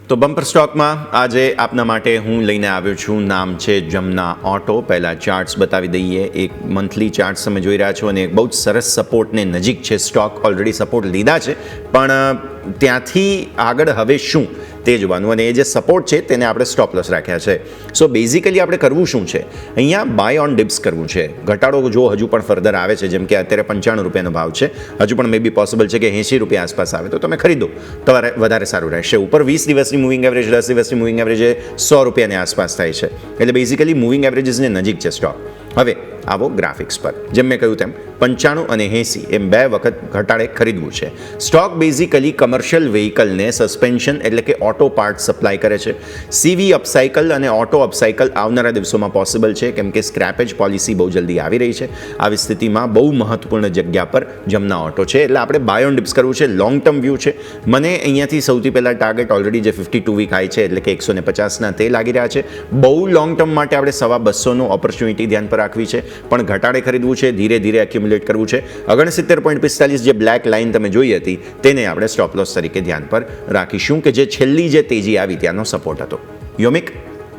તો બમ્પર સ્ટોકમાં આજે આપના માટે હું લઈને આવ્યો છું. નામ છે જમના ઓટો. પહેલાં ચાર્ટ્સ બતાવી દઈએ. એક મંથલી ચાર્ટ્સ તમે જોઈ રહ્યા છો અને એક બહુ જ સરસ સપોર્ટને નજીક છે. સ્ટોક ઓલરેડી સપોર્ટ લીધા છે, પણ ત્યાંથી આગળ હવે શું તે જોવાનું, અને એ જે સપોર્ટ છે તેને આપણે સ્ટોપ લોસ રાખ્યા છે. સો બેઝિકલી આપણે કરવું શું છે, અહીંયા બાય ઓન ડિપ્સ કરવું છે. ઘટાડો જો હજુ પણ ફર્ધર આવે છે, જેમ કે અત્યારે 95 રૂપિયાનો ભાવ છે, હજુ પણ મે બી પોસિબલ છે કે 80 રૂપિયા આસપાસ આવે તો તમે ખરીદો તો વધારે સારું રહેશે. ઉપર 20 દિવસની મૂવિંગ એવરેજ, 10 દિવસની મૂવિંગ એવરેજ 100 રૂપિયાની આસપાસ થાય છે, એટલે બેઝિકલી મૂવિંગ એવરેજીસને નજીક છે સ્ટોક. હવે આવો ગ્રાફિક્સ પર. જેમ મેં કહ્યું તેમ 95 અને 80 એમ બે વખત ઘટાડે ખરીદવું છે. સ્ટોક બેઝિકલી કમર્શિયલ વ્હીકલને સસ્પેન્શન એટલે કે ઓટો પાર્ટ સપ્લાય કરે છે. સીવી અપસાઇકલ અને ઓટો અપસાઇકલ આવનારા દિવસોમાં પોસિબલ છે, કેમ કે સ્ક્રેપેજ પોલિસી બહુ જલ્દી આવી રહી છે. આવી સ્થિતિમાં બહુ મહત્વપૂર્ણ જગ્યા પર જમના ઓટો છે, એટલે આપણે બાય ઓન ડિપ્સ કરવું છે. લોંગ ટર્મ વ્યૂ છે. મને અહીંયાથી સૌથી પહેલાં ટાર્ગેટ ઓલરેડી જે 52 વીક હાઈ છે એટલે કે 150ના તે લાગી રહ્યા છે. બહુ લોંગ ટર્મ માટે આપણે 250નું ઓપોર્ચ્યુનિટી ધ્યાન પર રાખવી છે, પણ ઘટાડે ખરીદવું છે, ધીરે ધીરે એક્યુમ્યુલેટ કરવું છે. 69.45 જે બ્લેક લાઇન તમે જોઈ હતી તેને આપણે સ્ટોપ લોસ તરીકે ધ્યાન પર રાખીશું, કે જે છેલ્લી જે તેજી આવી ત્યાંનો સપોર્ટ હતો. યોમિક,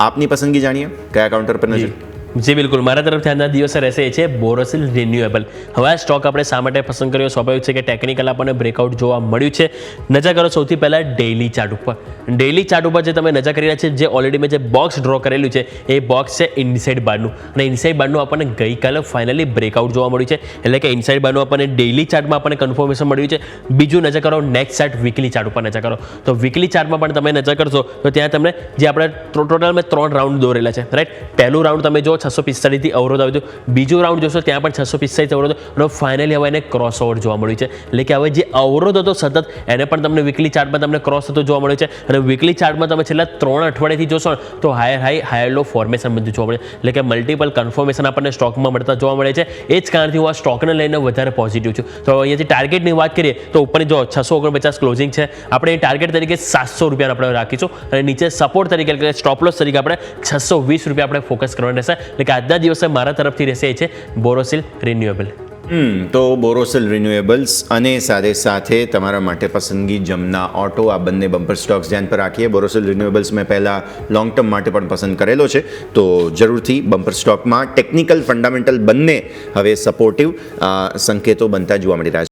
આપની પસંદગી જાણીએ, કયા કાઉન્ટર પર નજર? જી બિલકુલ, મારા તરફથી આજના દિવસે રહેશે એ છે બોરોસિલ રિન્યુએબલ. હવે આ સ્ટોક આપણે શા માટે પસંદ કર્યો? સ્વાભાવિક છે કે ટેકનિકલ આપણને બ્રેકઆઉટ જોવા મળ્યું છે. નજર કરો સૌથી પહેલાં ડેઇલી ચાર્ટ ઉપર. ડેઇલી ચાર્ટ ઉપર જે તમે નજર કરી રહ્યા છે, જે ઓલરેડી મેં જે બોક્સ ડ્રો કરેલું છે એ બોક્સ છે ઇનસાઇડ બારનું, અને ઇનસાઇડ બારનું આપણને ગઈકાલે ફાઇનલી બ્રેકઆઉટ જોવા મળ્યું છે, એટલે કે ઇનસાઇડ બારનું આપણને ડેઇલી ચાર્ટમાં આપણને કન્ફર્મેશન મળ્યું છે. બીજું નજર કરો નેક્સ્ટ ચાર્ટ વીકલી ચાર્ટ ઉપર નજર કરો. તો વીકલી ચાર્ટમાં પણ તમે નજર કરશો તો ત્યાં તમને જે આપણે ટોટલ મેં 3 રાઉન્ડ દોરેલા છે, રાઈટ. પહેલું રાઉન્ડ તમે જો 645 અવરોધ આવ્યું હતું, બીજું રાઉન્ડ જોશો ત્યાં પણ 645 અવરોધ, અને ફાઇનલી હવે એને ક્રોસ ઓવર જોવા મળ્યું છે. એટલે કે હવે જે અવરોધ હતો સતત, એને પણ તમને વીકલી ચાર્ટમાં તમને ક્રોસ થતો જોવા મળ્યો છે. અને વીકલી ચાર્ટમાં તમે છેલ્લા 3 અઠવાડિયાથી જોશો તો હાયર હાઈ હાયર લો ફોર્મેશન બધું જોવા મળે, એટલે કે મલ્ટિપલ કન્ફર્મેશન આપણને સ્ટોકમાં મળતા જોવા મળે છે. એ જ કારણથી હું આ સ્ટોકને લઈને વધારે પોઝિટિવ છું. તો અહીંયાથી ટાર્ગેટની વાત કરીએ તો ઉપરની જો 649 ક્લોઝિંગ છે, આપણે એ ટાર્ગેટ તરીકે 700 રૂપિયા આપણે રાખીશું, અને નીચે સપોર્ટ તરીકે એટલે કે સ્ટોપ લોસ તરીકે આપણે 620 રૂપિયા આપણે ફોકસ કરવાનું રહેશે. એટલે કે આજના દિવસે મારા તરફથી રહેશે એ છે બોરોસિલ રિન્યુએબલ. તો બોરોસિલ રિન્યુએબલ્સ અને સાથે તમારા માટે પસંદગી જમના ઓટો, આ બંને બમ્પર સ્ટોક્સ ધ્યાન પર રાખીએ. બોરોસિલ રિન્યુએબલ્સ મેં પહેલાં લોંગ ટર્મ માટે પણ પસંદ કરેલો છે, તો જરૂરથી બમ્પર સ્ટોકમાં ટેકનિકલ ફંડામેન્ટલ બંને હવે સપોર્ટિવ સંકેતો બનતા જોવા મળી રહ્યા